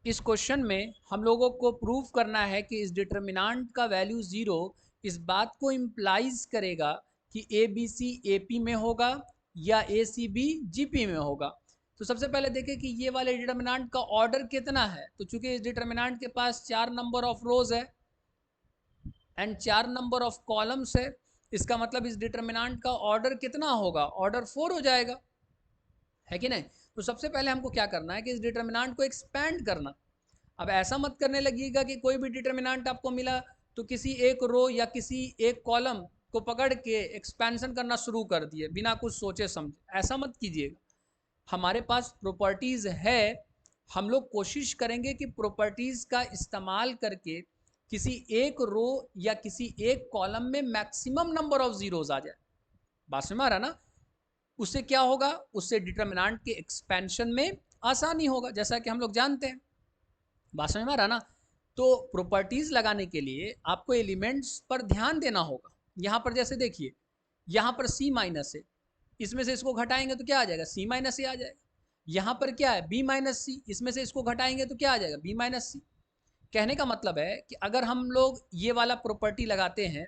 इस क्वेश्चन में हम लोगों को प्रूव करना है कि इस डिटर्मिनेंट का वैल्यू 0 इस बात को इम्प्लाइज करेगा कि A B C A P में होगा या ए सी बी जी पी में होगा। तो सबसे पहले देखें कि ये वाले डिटर्मिनेंट का ऑर्डर कितना है। तो चूंकि इस डिटर्मिनेंट के पास 4 नंबर ऑफ रोज है एंड 4 नंबर ऑफ कॉलम्स है, इसका मतलब इस डिटर्मिनेंट का ऑर्डर कितना होगा, ऑर्डर 4 हो जाएगा, है कि नहीं। तो सबसे पहले हमको क्या करना है कि इस डिटर्मिनेंट को एक्सपैंड करना। अब ऐसा मत करने लगिएगा कि कोई भी डिटर्मिनेंट आपको मिला तो किसी एक रो या किसी एक कॉलम को पकड़ के एक्सपेंशन करना शुरू कर दिए बिना कुछ सोचे समझे, ऐसा मत कीजिएगा। हमारे पास प्रॉपर्टीज है, हम लोग कोशिश करेंगे कि प्रॉपर्टीज का इस्तेमाल करके किसी एक रो या किसी एक कॉलम में मैक्सिमम नंबर ऑफ जीरोज आ जाए। बात समझ में आ रहा ना। उससे क्या होगा, उससे डिटर्मिनेंट के एक्सपेंशन में आसानी होगा, जैसा कि हम लोग जानते हैं। बात समझ में आ रहा ना। तो प्रॉपर्टीज लगाने के लिए आपको एलिमेंट्स पर ध्यान देना होगा। यहां पर जैसे देखिए, यहां पर सी माइनस है, इसमें से इसको घटाएंगे तो क्या आ जाएगा, सी माइनस ए आ जाएगा। यहां पर क्या है, बी माइनस सी, इसमें से इसको घटाएंगे तो क्या आ जाएगा, बी माइनस सी। कहने का मतलब है कि अगर हम लोग ये वाला प्रॉपर्टी लगाते हैं,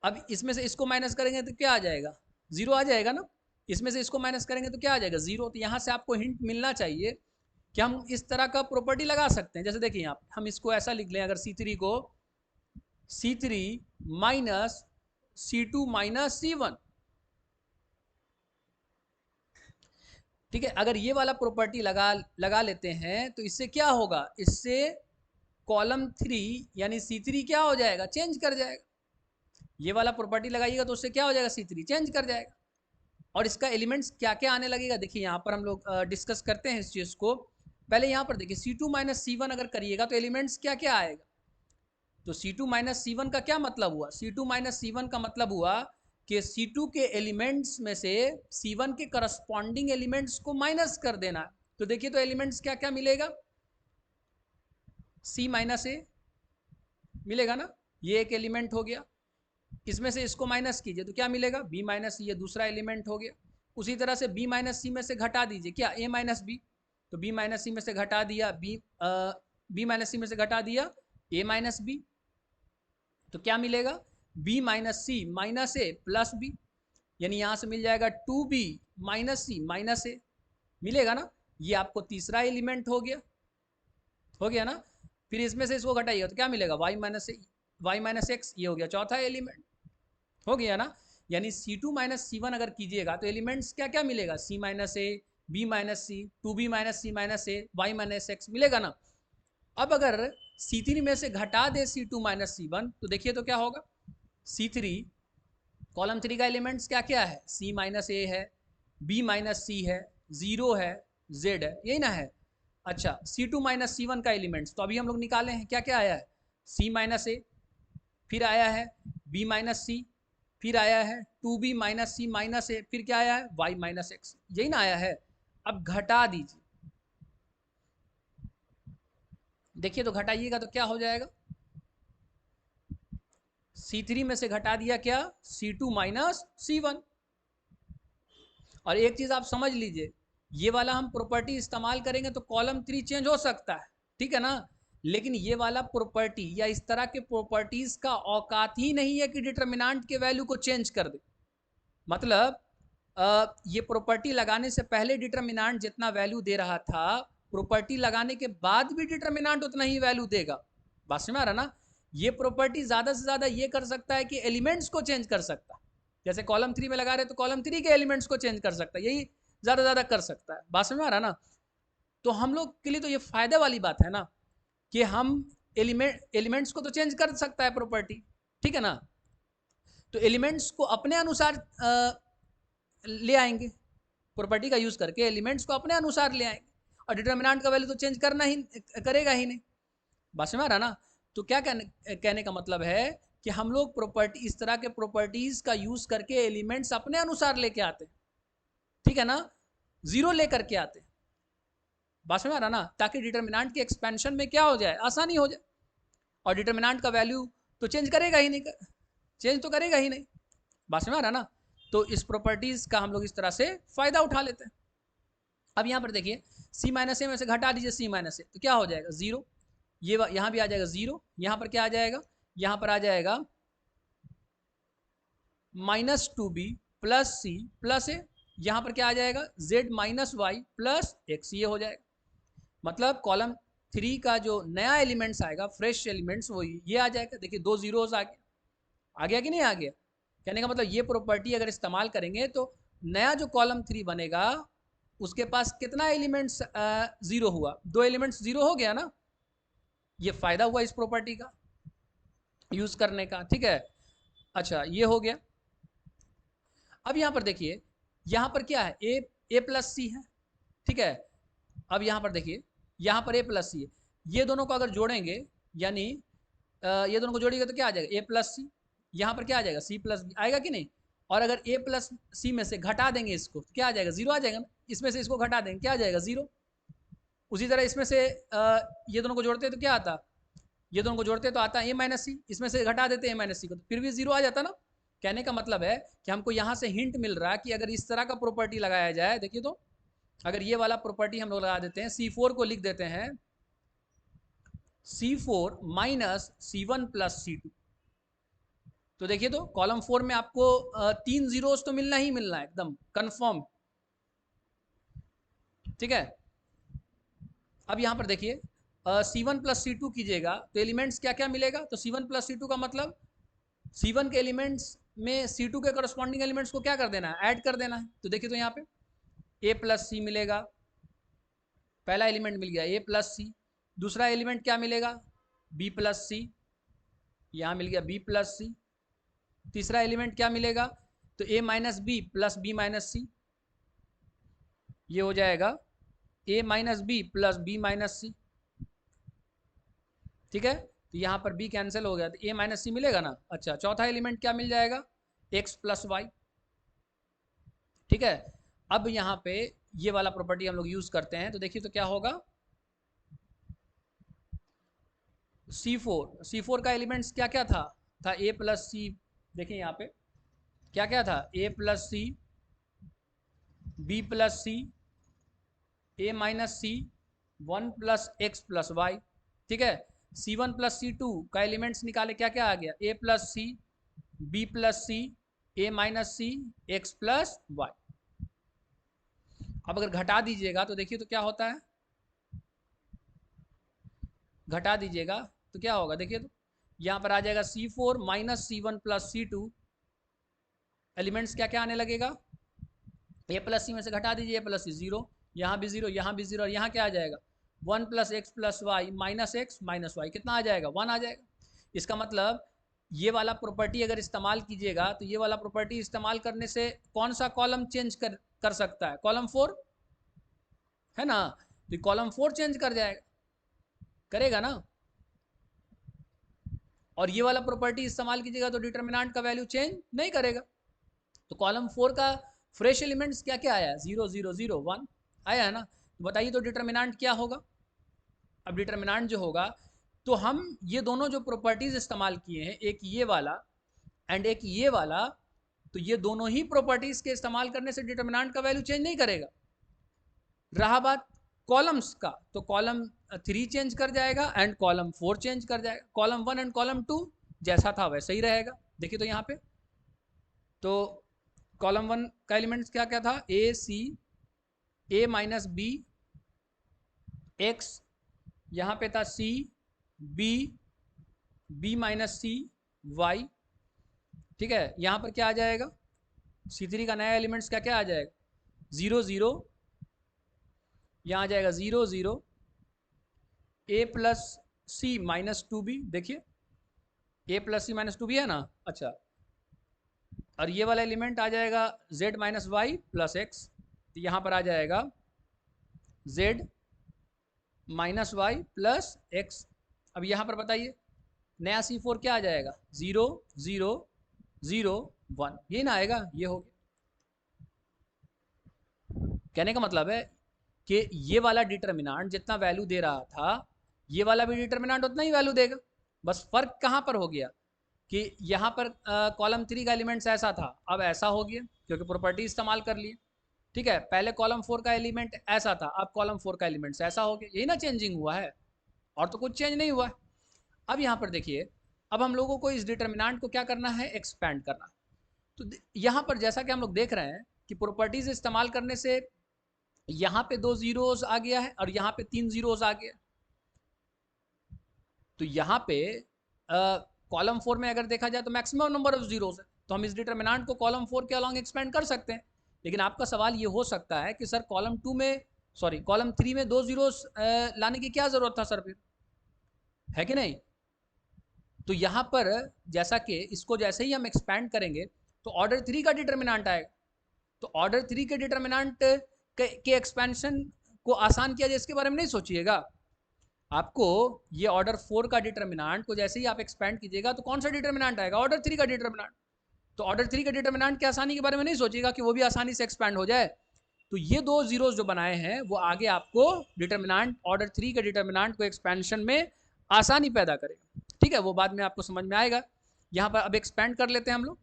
अब इसमें से इसको माइनस करेंगे तो क्या आ जाएगा, जीरो आ जाएगा ना। इसमें से इसको माइनस करेंगे तो क्या आ जाएगा, जीरो। तो यहां से आपको हिंट मिलना चाहिए कि हम इस तरह का प्रॉपर्टी लगा सकते हैं। जैसे देखिए यहाँ हम इसको ऐसा लिख लें, अगर C3 को C3 minus C2 minus C1, ठीक है। अगर ये वाला प्रॉपर्टी लगा लेते हैं तो इससे क्या होगा, इससे कॉलम 3 यानी C3 क्या हो जाएगा, चेंज कर जाएगा। ये वाला प्रॉपर्टी लगाइएगा तो उससे क्या हो जाएगा, C3 चेंज कर जाएगा। और इसका एलिमेंट्स क्या क्या आने लगेगा, देखिए यहाँ पर हम लोग डिस्कस करते हैं इस चीज़ को। पहले यहाँ पर देखिए C2 माइनस C1 अगर करिएगा तो एलिमेंट्स क्या क्या आएगा। तो C2 माइनस C1 का क्या मतलब हुआ, C2 माइनस C1 का मतलब हुआ कि C2 के एलिमेंट्स में से C1 के करस्पॉन्डिंग एलिमेंट्स को माइनस कर देना। तो देखिए तो एलिमेंट्स क्या क्या मिलेगा, C माइनस ए मिलेगा ना, ये एक एलिमेंट हो गया। इसमें से इसको माइनस कीजिए तो क्या मिलेगा, B माइनस सी, ये दूसरा एलिमेंट हो गया। उसी तरह से B माइनस सी में से घटा दीजिए क्या, A माइनस बी। तो B माइनस सी में से घटा दिया B माइनस सी में से घटा दिया A माइनस बी, तो क्या मिलेगा, B माइनस सी माइनस ए प्लस बी, यानी यहां से मिल जाएगा 2B माइनस सी माइनस ए, मिलेगा ना। ये आपको तीसरा एलिमेंट हो गया ना। फिर इसमें से इसको घटाइएगा तो क्या मिलेगा, वाई माइनस एक्स, ये हो गया चौथा एलिमेंट, हो गया ना। यानी C2 माइनस C1 अगर कीजिएगा तो एलिमेंट्स क्या क्या मिलेगा, C माइनस ए, बी माइनस सी, 2B माइनस सी माइनस ए, वाई माइनस एक्स मिलेगा ना। अब अगर C3 में से घटा दे C2 माइनस C1 तो देखिए तो क्या होगा, C3 कॉलम 3 का एलिमेंट्स क्या क्या है, C माइनस ए है, B माइनस सी है, जीरो है, Z है, यही ना है। अच्छा C2 माइनस C1 का एलिमेंट्स तो अभी हम लोग निकाले हैं, क्या क्या आया है, C माइनस ए, फिर आया है B माइनस सी, फिर आया है 2B माइनस सी माइनस ए, फिर क्या आया है Y माइनस एक्स, यही ना आया है। अब घटा दीजिए, देखिए तो घटाइएगा तो क्या हो जाएगा, C3 में से घटा दिया क्या, C2 माइनस C1। और एक चीज आप समझ लीजिए, ये वाला हम प्रॉपर्टी इस्तेमाल करेंगे तो कॉलम 3 चेंज हो सकता है, ठीक है ना। लेकिन ये वाला प्रॉपर्टी या इस तरह के प्रॉपर्टीज का औकात ही नहीं है कि डिटर्मिनेंट के वैल्यू को चेंज कर दे। मतलब ये प्रॉपर्टी लगाने से पहले डिटर्मिनेंट जितना वैल्यू दे रहा था, प्रॉपर्टी लगाने के बाद भी डिटर्मिनेंट उतना ही वैल्यू देगा। बात समझ में आ रहा ना। ये प्रॉपर्टी ज्यादा से ज्यादा ये कर सकता है कि एलिमेंट्स को चेंज कर सकता है, जैसे कॉलम 3 में लगा रहे तो कॉलम 3 के एलिमेंट्स को चेंज कर सकता है, यही ज्यादा ज्यादा कर सकता है। बात समझ में आ रहा ना। तो हम लोग के लिए तो ये फायदे वाली बात है ना कि हम एलिमेंट्स को तो चेंज कर सकता है प्रॉपर्टी, ठीक है ना। तो एलिमेंट्स को अपने अनुसार ले आएंगे, प्रॉपर्टी का यूज करके एलिमेंट्स को अपने अनुसार ले आएंगे, और डिटर्मिनेंट का वैल्यू तो चेंज करना ही करेगा ही नहीं। बात समझ में आ रहा ना। तो क्या कहने का मतलब है कि हम लोग प्रॉपर्टी, इस तरह के प्रॉपर्टीज का यूज करके एलिमेंट्स अपने अनुसार लेके आते हैं, ठीक है ना, जीरो लेकर के आते हैं। बात समझ में आ रहा ना, ताकि डिटर्मिनेंट के एक्सपेंशन में क्या हो जाए, आसानी हो जाए। और डिटर्मिनेंट का वैल्यू तो चेंज करेगा ही नहीं, चेंज तो करेगा ही नहीं। बात समझ में आ रहा ना। तो इस प्रॉपर्टीज का हम लोग इस तरह से फायदा उठा लेते हैं। अब यहां पर देखिए सी माइनस ए में से घटा दीजिए सी माइनस ए, तो क्या हो जाएगा 0, ये यहाँ भी आ जाएगा 0, यहाँ पर क्या आ जाएगा, यहाँ पर आ जाएगा -2b प्लस सी प्लस ए, यहाँ पर क्या आ जाएगा z minus Y plus X, ये हो जाएगा। मतलब कॉलम 3 का जो नया एलिमेंट्स आएगा, फ्रेश एलिमेंट्स, वो ये आ जाएगा। देखिए 2 जीरोस आ गया कि नहीं आ गया। कहने का मतलब ये प्रॉपर्टी अगर इस्तेमाल करेंगे तो नया जो कॉलम 3 बनेगा उसके पास कितना एलिमेंट्स 0 हुआ, 2 एलिमेंट्स 0 हो गया ना। ये फायदा हुआ इस प्रॉपर्टी का यूज करने का, ठीक है। अच्छा ये हो गया। अब यहां पर देखिए, यहां पर क्या है, ए प्लस सी है, ठीक है। अब यहां पर देखिए, यहां पर ए प्लस सी है, ये दोनों को अगर जोड़ेंगे, यानी ये दोनों को जोड़िएगा तो क्या आ जाएगा ए प्लस सी, यहाँ पर क्या आ जाएगा सी प्लस बी आएगा कि नहीं। और अगर ए प्लस सी में से घटा देंगे इसको तो क्या आ जाएगा 0 आ जाएगा ना, इसमें से इसको घटा देंगे क्या आ जाएगा 0। उसी तरह इसमें से ये दोनों को जोड़ते तो क्या आता, ये दोनों को जोड़ते तो आता ए माइनस सी, इसमें से घटा देते ए माइनस सी को तो फिर भी 0 आ जाता ना। कहने का मतलब है कि हमको यहाँ से हिंट मिल रहा है कि अगर इस तरह का प्रॉपर्टी लगाया जाए, देखिए तो अगर ये वाला प्रॉपर्टी हम लोग लगा देते हैं, C4 को लिख देते हैं C4 minus C1 plus C2, तो देखिए तो कॉलम 4 में आपको 3 जीरोस तो मिलना ही मिलना है एकदम कंफर्म, ठीक है। अब यहां पर देखिए C1 प्लस C2 कीजिएगा तो एलिमेंट्स क्या क्या मिलेगा, तो C1 प्लस C2 का मतलब C1 के एलिमेंट्स में C2 के करस्पॉन्डिंग एलिमेंट्स को क्या कर देना है, ऐड कर देना है। तो देखिए तो यहाँ पे A प्लस सी मिलेगा, पहला एलिमेंट मिल गया A प्लस सी, दूसरा एलिमेंट क्या मिलेगा B प्लस सी, यहाँ मिल गया B प्लस सी, तीसरा एलिमेंट क्या मिलेगा तो A minus B plus B minus C, ये हो जाएगा A minus B plus B minus C, ठीक है। तो यहाँ पर B कैंसिल हो गया तो A माइनस सी मिलेगा ना। अच्छा चौथा एलिमेंट क्या मिल जाएगा x प्लस वाई, ठीक है। अब यहाँ पे ये वाला प्रॉपर्टी हम लोग यूज करते हैं तो देखिए तो क्या होगा C4 का एलिमेंट्स क्या क्या था A प्लस सी, देखिए यहाँ पे क्या क्या था A plus C, B plus C, A minus C, 1 plus X plus Y, ठीक है। C1 प्लस C2 का एलिमेंट्स निकाले क्या क्या आ गया A plus C, B plus C, A minus C, X plus Y. अब अगर घटा दीजिएगा तो देखिए तो क्या होता है, घटा दीजिएगा तो क्या होगा, देखिए तो यहाँ पर आ जाएगा C4 minus C1 plus C2, elements क्या क्या आने लगेगा ए प्लस सी में से घटा दीजिए ए प्लस सी 0, यहाँ भी 0, यहाँ भी 0, और यहाँ क्या आ जाएगा 1 plus X plus Y minus X minus Y, कितना आ जाएगा 1 आ जाएगा। इसका मतलब ये वाला प्रॉपर्टी अगर इस्तेमाल कीजिएगा तो ये वाला प्रॉपर्टी इस्तेमाल करने से कौन सा कॉलम चेंज कर सकता है, कॉलम 4 है ना, तो कॉलम 4 चेंज कर जाएगा, करेगा ना। और ये वाला प्रॉपर्टी इस्तेमाल कीजिएगा तो डिटर्मिनेंट का वैल्यू चेंज नहीं करेगा। तो कॉलम 4 का फ्रेश एलिमेंट्स क्या क्या आया 0 0 0 1 आया है ना। तो बताइए तो डिटर्मिनेंट क्या होगा। अब डिटर्मिनेंट जो होगा तो हम ये दोनों जो प्रॉपर्टीज इस्तेमाल किए हैं, एक ये वाला एंड एक ये वाला, तो ये दोनों ही प्रॉपर्टीज के इस्तेमाल करने से डिटर्मिनेंट का वैल्यू चेंज नहीं करेगा। रहा बात कॉलम्स का, तो कॉलम 3 चेंज कर जाएगा एंड कॉलम 4 चेंज कर जाएगा, कॉलम 1 एंड कॉलम 2 जैसा था वैसा ही रहेगा। देखिए तो यहाँ पे तो कॉलम 1 का एलिमेंट्स क्या क्या था ए सी, ए माइनस बी, एक्स, यहाँ पे था सी बी, बी माइनस सी वाई, ठीक है। यहाँ पर क्या आ जाएगा C3 का नया एलिमेंट्स क्या क्या आ जाएगा 0 0, यहाँ आ जाएगा 0 0, ए प्लस सी माइनस 2b, देखिए ए प्लस सी माइनस 2b है ना। अच्छा और ये वाला एलिमेंट आ जाएगा z minus Y plus X, तो यहाँ पर आ जाएगा z minus Y plus X. अब यहाँ पर बताइए नया C4 क्या आ जाएगा 0 0 0 1, ये ना आएगा, ये हो गया। कहने का मतलब है कि ये वाला डिटर्मिनेंट जितना वैल्यू दे रहा था ये वाला भी डिटर्मिनेंट उतना ही वैल्यू देगा। बस फर्क कहाँ पर हो गया कि यहाँ पर कॉलम 3 का एलिमेंट्स ऐसा था, अब ऐसा हो गया क्योंकि प्रॉपर्टी इस्तेमाल कर लिए। ठीक है, पहले कॉलम 4 का एलिमेंट ऐसा था, अब कॉलम 4 का एलिमेंट ऐसा हो गया, यही ना चेंजिंग हुआ है, और तो कुछ चेंज नहीं हुआ है। अब यहाँ पर देखिए, अब हम लोगों को इस डिटर्मिनेंट को क्या करना है, एक्सपैंड करना। तो यहाँ पर जैसा कि हम लोग देख रहे हैं कि प्रॉपर्टीज इस्तेमाल करने से यहाँ पे 2 जीरोस आ गया है और यहाँ पे 3 जीरोस आ गया। तो यहाँ पे कॉलम 4 में अगर देखा जाए तो मैक्सिमम नंबर ऑफ जीरोस है, तो हम इस डिटर्मिनेंट को कॉलम 4 के अलॉन्ग एक्सपेंड कर सकते हैं। लेकिन आपका सवाल ये हो सकता है कि सर कॉलम 3 में 2 जीरोस लाने की क्या जरूरत था सर, फिर है कि नहीं। तो यहाँ पर जैसा कि इसको जैसे ही हम एक्सपैंड करेंगे तो ऑर्डर 3 का डिटर्मिनेंट आएगा। तो ऑर्डर 3 के डिटर्मिनेंट के एक्सपेंशन को आसान किया जाए, इसके बारे में नहीं सोचिएगा। आपको ये ऑर्डर 4 का डिटर्मिनेंट को जैसे ही आप एक्सपेंड कीजिएगा तो कौन सा डिटर्मिनेंट आएगा, ऑर्डर 3 का डिटर्मिनेंट। तो ऑर्डर 3 का डिटर्मिनेंट के आसानी के बारे में नहीं सोचिएगा कि वो भी आसानी से एक्सपेंड हो जाए। तो ये 2 जीरोस जो बनाए हैं वो आगे आपको डिटर्मिनेंट ऑर्डर 3 के डिटर्मिनेंट को एक्सपेंशन में आसानी पैदा करेगा। ठीक है, वो बाद में आपको समझ में आएगा। यहाँ पर अब एक्सपेंड कर लेते हैं हम लोग।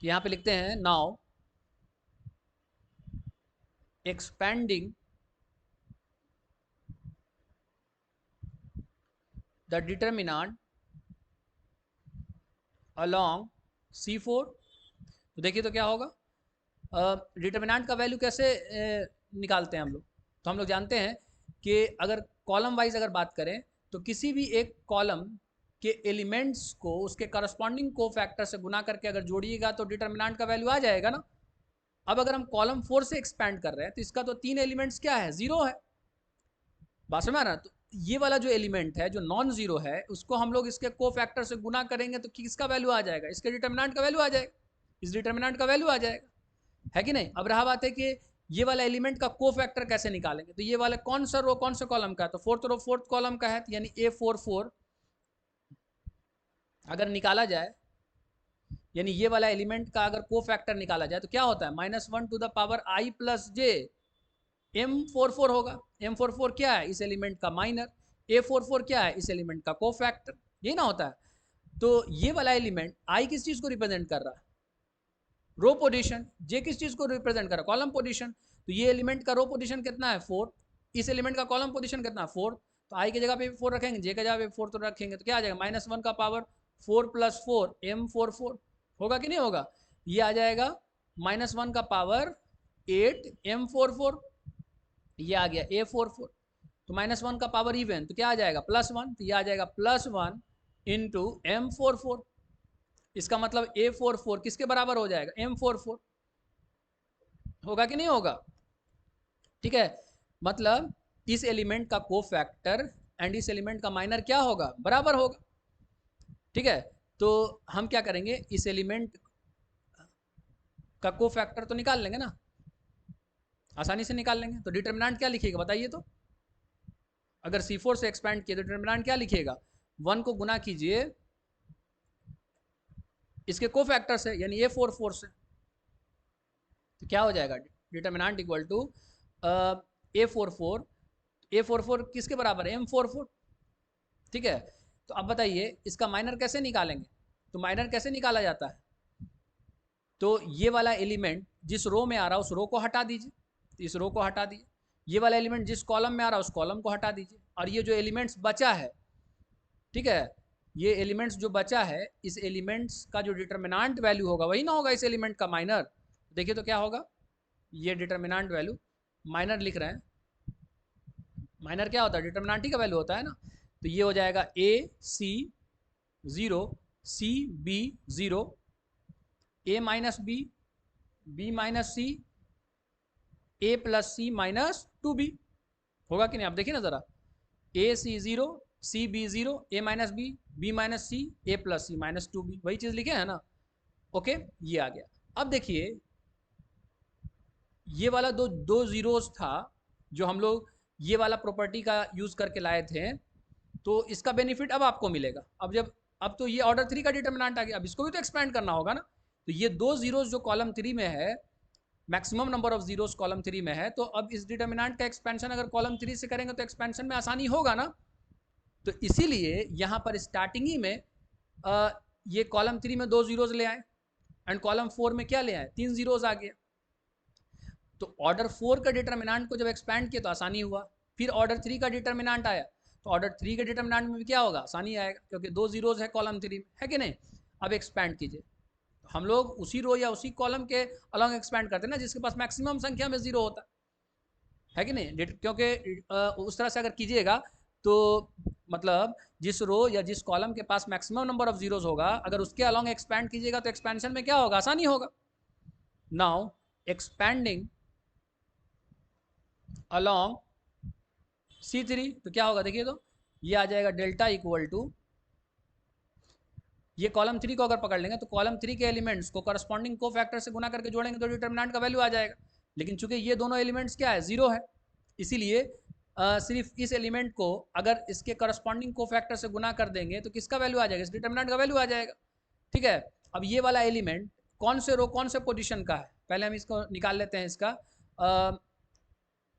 यहाँ पे लिखते हैं now expanding the determinant along C4। तो देखिए तो क्या होगा, डिटर्मिनेंट का वैल्यू कैसे निकालते हैं हम लोग। तो हम लोग जानते हैं कि अगर कॉलम वाइज अगर बात करें तो किसी भी एक कॉलम के एलिमेंट्स को उसके करस्पॉन्डिंग को फैक्टर से गुना करके अगर जोड़िएगा तो डिटर्मिनेंट का वैल्यू आ जाएगा ना। अब अगर हम कॉलम 4 से एक्सपैंड कर रहे हैं तो इसका तो 3 एलिमेंट्स क्या है, जीरो है, बात समझ ना। तो ये वाला जो एलिमेंट है जो नॉन जीरो है उसको हम लोग इसके को फैक्टर से गुना करेंगे तो किसका वैल्यू आ जाएगा, इसके डिटर्मिनेंट का वैल्यू आ जाएगा, इस डिटर्मिनेंट का वैल्यू आ जाएगा, है कि नहीं। अब रहा बात है कि ये वाला एलिमेंट का को फैक्टर कैसे निकालेंगे। तो ये वाला कौन सा रो कौन से कॉलम का है, तो फोर्थ रो फोर्थ कॉलम का है, तो यानी A44 अगर निकाला जाए, यानी ये वाला एलिमेंट का अगर को फैक्टर निकाला जाए तो क्या होता है, -1 to the power i plus J M44 होगा। M44 क्या है, इस एलिमेंट का माइनर, A44 क्या है, इस एलिमेंट का को फैक्टर, ये ना होता है। तो ये वाला एलिमेंट i किस चीज को रिप्रेजेंट कर रहा है, रो पोजीशन, जे किस चीज को रिप्रेजेंट कर रहा है, कॉलम पोजीशन। तो ये एलिमेंट का रो पोजीशन कितना है 4, इस एलिमेंट का कॉलम पोजीशन कितना है 4, तो i की जगह पे 4 रखेंगे, जे की जगह पे 4 तो रखेंगे, तो क्या आ जाएगा -1 का पावर 4 + 4 M44 होगा कि नहीं होगा। ये आ जाएगा -1 का पावर 8 M44, ये आ गया A44। तो -1 का पावर इवन तो क्या आ जाएगा +1, तो ये आ जाएगा +1 इंटू M44। इसका मतलब A44 किसके बराबर हो जाएगा, M44 होगा कि नहीं होगा। ठीक है, मतलब इस एलिमेंट का को फैक्टर एंड इस एलिमेंट का माइनर क्या होगा, बराबर होगा। ठीक है, तो हम क्या करेंगे, इस एलिमेंट का को फैक्टर तो निकाल लेंगे ना, आसानी से निकाल लेंगे। तो डिटर्मिनेंट क्या लिखिएगा बताइए, तो अगर C4 से एक्सपैंड किए तो डिटर्मिनेंट क्या लिखिएगा, 1 को गुना कीजिए इसके को फैक्टर से यानी A44 से, तो क्या हो जाएगा डिटर्मिनेंट इक्वल टू A44 किसके बराबर है, M44। ठीक है, तो अब बताइए इसका माइनर कैसे निकालेंगे। तो माइनर कैसे निकाला जाता है, तो ये वाला एलिमेंट जिस रो में आ रहा है उस रो को हटा दीजिए, तो इस रो को हटा दीजिए, ये वाला एलिमेंट जिस कॉलम में आ रहा है उस कॉलम को हटा दीजिए, और ये जो एलिमेंट्स बचा है, ठीक है, ये एलिमेंट्स जो बचा है इस एलिमेंट्स का जो डिटर्मिनेंट वैल्यू होगा वही ना होगा इस एलिमेंट का माइनर। देखिए तो क्या होगा, ये डिटर्मिनेंट वैल्यू माइनर लिख रहे हैं, माइनर क्या होता है, डिटर्मिनेंट ही का वैल्यू होता है ना। तो ये हो जाएगा A C 0 CB 0 A-B B-C A + C - 2B होगा कि नहीं, आप देखिए ना जरा, AC 0 CB 0 A-B B-C A + C - 2B, वही चीज लिखे है ना। ओके, ये आ गया। अब देखिए ये वाला दो जीरोस था जो हम लोग ये वाला प्रॉपर्टी का यूज करके लाए थे, तो इसका बेनिफिट अब आपको मिलेगा। अब तो ये ऑर्डर 3 का डिटर्मिनेंट आ गया, अब इसको भी तो एक्सपेंड करना होगा ना। तो ये 2 जीरोस जो कॉलम 3 में है, maximum number of zeros column 3 में है, तो अब इस डिटर्मिनेंट का एक्सपेंशन अगर कॉलम 3 से करेंगे तो एक्सपेंशन में आसानी होगा ना। तो इसीलिए यहां पर स्टार्टिंग ही में ये कॉलम 3 में 2 जीरोस ले आए एंड कॉलम 4 में क्या ले आए, 3 जीरोस आ गया। तो ऑर्डर 4 का डिटर्मिनेंट को जब एक्सपैंड किया तो आसानी हुआ, फिर ऑर्डर 3 का डिटर्मिनेंट आया तो ऑर्डर 3 के डिटर्मिनेंट में भी क्या होगा, आसानी आएगा, क्योंकि 2 जीरोज है कॉलम 3 में, है कि नहीं। अब एक्सपैंड कीजिए, हम लोग उसी रो या उसी कॉलम के अलॉन्ग एक्सपैंड करते हैं ना जिसके पास मैक्सिमम संख्या में जीरो होता है कि नहीं, क्योंकि उस तरह से अगर कीजिएगा तो मतलब जिस रो या जिस कॉलम के पास मैक्सिमम नंबर ऑफ जीरोज होगा अगर उसके अलॉन्ग एक्सपैंड कीजिएगा तो एक्सपेंशन में क्या होगा, आसानी होगा। नाउ एक्सपैंडिंग अलॉन्ग C3 तो क्या होगा, देखिए तो ये आ जाएगा डेल्टा इक्वल टू, ये कॉलम 3 को अगर पकड़ लेंगे तो कॉलम 3 के एलिमेंट्स को करस्पॉन्डिंग को फैक्टर से गुना करके जोड़ेंगे तो डिटर्मिनेंट का वैल्यू आ जाएगा। लेकिन चूंकि ये दोनों एलिमेंट्स क्या है, जीरो है, इसीलिए सिर्फ इस एलिमेंट को अगर इसके करस्पॉन्डिंग को फैक्टर से गुना कर देंगे तो किसका वैल्यू आ जाएगा, इस डिटर्मिनेंट का वैल्यू आ जाएगा। ठीक है, अब ये वाला एलिमेंट कौन से रो कौन से पोजिशन का है, पहले हम इसको निकाल लेते हैं।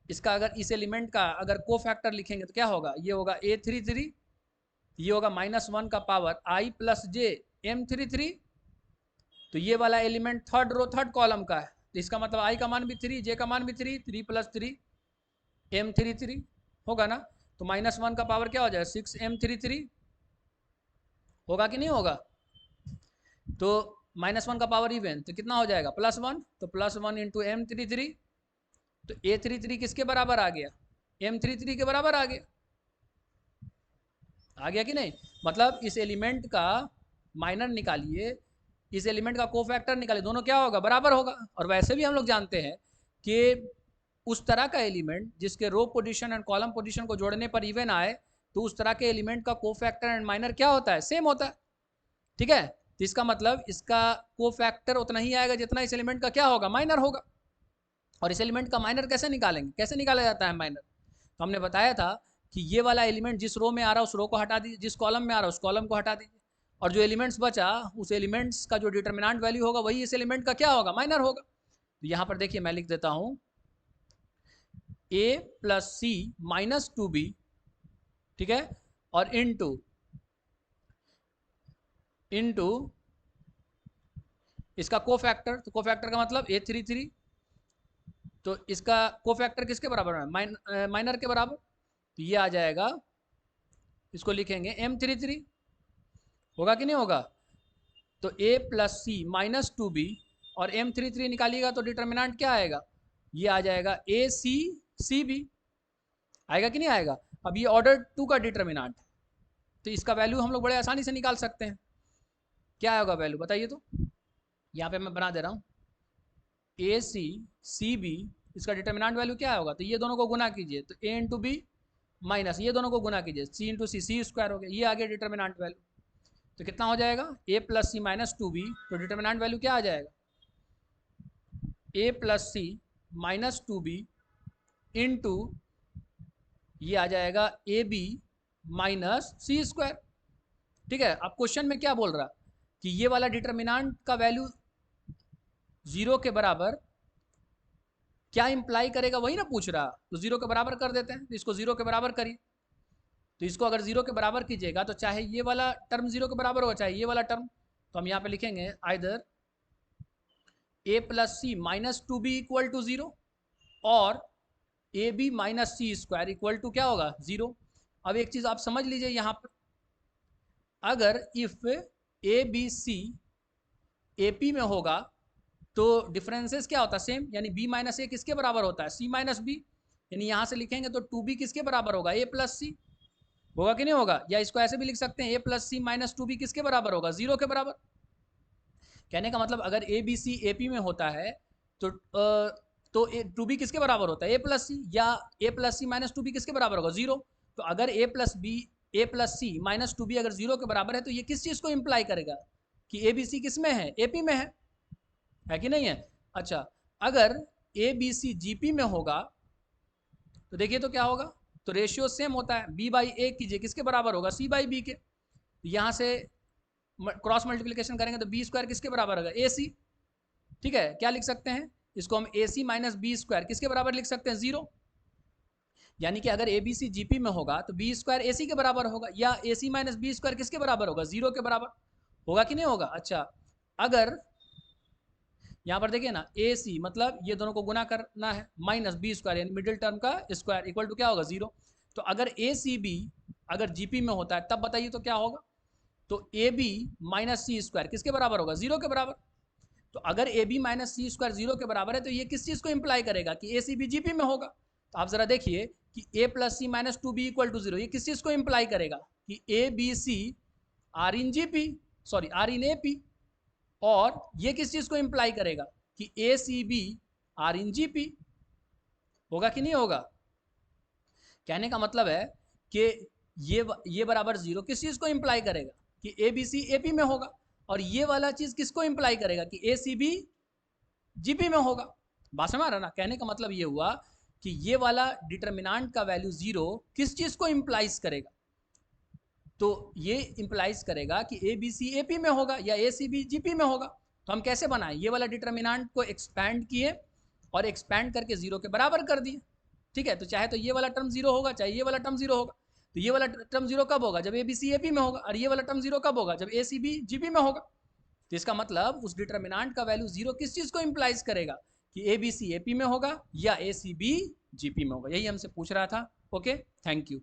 इसका अगर इस एलिमेंट का अगर को फैक्टर लिखेंगे तो क्या होगा, ये होगा A33, ये होगा -1 का पावर I + J M33, तो ये वाला element third row third column का है, तो इसका मतलब I का मान भी 3, J का मान भी 3, 3 + 3 M33 होगा ना, तो -1 का पावर क्या हो जाएगा 6 M33 होगा कि नहीं होगा। तो -1 का पावर इवन तो कितना हो जाएगा +1, तो +1 × M33, तो A33 किसके बराबर आ गया, M33 के बराबर आ गया कि नहीं। मतलब इस एलिमेंट का माइनर निकालिए, इस एलिमेंट का कोफैक्टर निकालिए, दोनों क्या होगा, बराबर होगा। और वैसे भी हम लोग जानते हैं कि उस तरह का एलिमेंट जिसके रो पोजीशन एंड कॉलम पोजीशन को जोड़ने पर इवन आए तो उस तरह के एलिमेंट का कोफैक्टर एंड माइनर क्या होता है, सेम होता है। ठीक है, तो इसका मतलब इसका कोफैक्टर उतना ही आएगा जितना इस एलिमेंट का क्या होगा, माइनर होगा। और इस एलिमेंट का माइनर कैसे निकालेंगे, कैसे निकाला जाता है माइनर, तो हमने बताया था कि ये वाला एलिमेंट जिस रो में आ रहा है उस रो को हटा दीजिए, जिस कॉलम में आ रहा है उस कॉलम को हटा दीजिए, और जो एलिमेंट्स बचा उस एलिमेंट्स का जो डिटर्मिनेंट वैल्यू होगा वही इस एलिमेंट का क्या होगा, माइनर होगा। तो यहाँ पर देखिए मैं लिख देता हूँ A + C - 2B, ठीक है, और इनटू इसका कोफैक्टर, तो कोफैक्टर का मतलब A33, तो इसका कोफैक्टर किसके बराबर है, माइनर के बराबर, तो ये आ जाएगा, इसको लिखेंगे M33 होगा कि नहीं होगा। तो A + C - 2B और M33 निकालिएगा तो डिटर्मिनेंट क्या आएगा, ये आ जाएगा ACCB, आएगा कि नहीं आएगा। अब ये ऑर्डर 2 का डिटर्मिनेंट, तो इसका वैल्यू हम लोग बड़े आसानी से निकाल सकते हैं, क्या होगा वैल्यू बताइए तो, यहाँ पे मैं बना दे रहा हूँ ACCB, इसका डिटर्मिनेंट वैल्यू क्या होगा, तो ये दोनों को गुना कीजिए तो A × B माइनस ये दोनों को गुना कीजिए C × C, C स्क्वायर हो गया, ये आ गया डिटर्मिनेंट वैल्यू। तो कितना हो जाएगा A + C - 2B, तो डिटर्मिनेंट वैल्यू क्या आ जाएगा A + C - 2B इंटू ये आ जाएगा AB - C स्क्वायर। ठीक है, अब क्वेश्चन में क्या बोल रहा कि ये वाला डिटर्मिनेंट का वैल्यू 0 के बराबर क्या इंप्लाई करेगा, वही ना पूछ रहा, तो 0 के बराबर कर देते हैं, तो इसको 0 के बराबर करिए। तो इसको अगर 0 के बराबर कीजिएगा तो चाहे ये वाला टर्म 0 के बराबर हो चाहे ये वाला टर्म, तो हम यहाँ पे लिखेंगे आइदर A + C - 2B = 0 और AB - C square equal to क्या होगा 0। अब एक चीज़ आप समझ लीजिए यहाँ पर, अगर इफ ABC AP में होगा तो डिफरेंसेस क्या होता है, सेम, यानी B - A किसके बराबर होता है, C - B, यानी यहाँ से लिखेंगे तो 2B किसके बराबर होगा, A + C होगा कि नहीं होगा। या इसको ऐसे भी लिख सकते हैं A + C - 2B किसके बराबर होगा, 0 के बराबर। कहने का मतलब अगर ABC AP में होता है तो 2B किसके बराबर होता है, A + C, या A + C - 2B किसके बराबर होगा, 0। तो अगर A + C - 2B अगर 0 के बराबर है तो ये किस चीज़ को इम्प्लाई करेगा कि ABC किस में है, AP में है कि नहीं है। अच्छा, अगर ABC GP में होगा तो देखिए तो क्या होगा, तो रेशियो सेम होता है, B/A कीजिए किसके बराबर होगा, C/B के, यहाँ से क्रॉस मल्टीप्लिकेशन करेंगे तो B स्क्वायर किसके बराबर होगा, AC। ठीक है, क्या लिख सकते हैं इसको हम AC - B स्क्वायर किसके बराबर लिख सकते हैं, 0। यानी कि अगर ABC GP में होगा तो B स्क्वायर AC के बराबर होगा, या AC - B स्क्वायर किसके बराबर होगा, 0 के बराबर होगा कि नहीं होगा। अच्छा, अगर यहाँ पर देखिए ना, ए सी मतलब ये दोनों को गुना करना है, माइनस बी स्क्वायर यानी मिडिल टर्म का स्क्वायर इक्वल टू क्या होगा 0। तो अगर ए सी बी अगर जीपी में होता है तब बताइए तो क्या होगा। तो A B minus C square किसके बराबर होगा, 0 के बराबर। तो अगर A B minus C square 0 के बराबर है तो ये किस चीज़ को इंप्लाई करेगा कि ए सी बी जीपी में होगा। तो आप जरा देखिए कि A plus C minus two B equal to 0, ये किस चीज़ को इंप्लाई करेगा कि A B C are in GP, sorry are in A P. और ये किस चीज़ को इंप्लाई करेगा कि A C B are in GP. होगा कि नहीं होगा। कहने का मतलब है कि ये बराबर 0 किस चीज़ को इंप्लाई करेगा कि A B C A P में होगा। और ये वाला चीज़ किसको इंप्लाई करेगा कि ए सी बी जीपी में होगा। बात समझ रहा ना। कहने का मतलब ये हुआ कि ये वाला डिटर्मिनांट का वैल्यू 0 किस चीज़ को इंप्लाइज करेगा। तो ये इंप्लाइज करेगा कि A B C A P में होगा या ए सी बी जी पी में होगा। तो हम कैसे बनाएं, ये वाला डिटर्मिनांट को एक्सपैंड किए और एक्सपैंड करके 0 के बराबर कर दिए। ठीक है, तो चाहे तो ये वाला टर्म 0 होगा, चाहे ये वाला टर्म 0 होगा। तो ये वाला टर्म 0 कब होगा, जब ए बी सी ए पी में होगा। और ये वाला टर्म 0 कब होगा, जब ए सी बी जी पी में होगा। तो इसका मतलब उस डिटर्मिनांट का वैल्यू 0 किस चीज़ को इंप्लाइज करेगा कि A B C A P में होगा या ए सी बी जी पी में होगा। यही हमसे पूछ रहा था। Okay, thank you.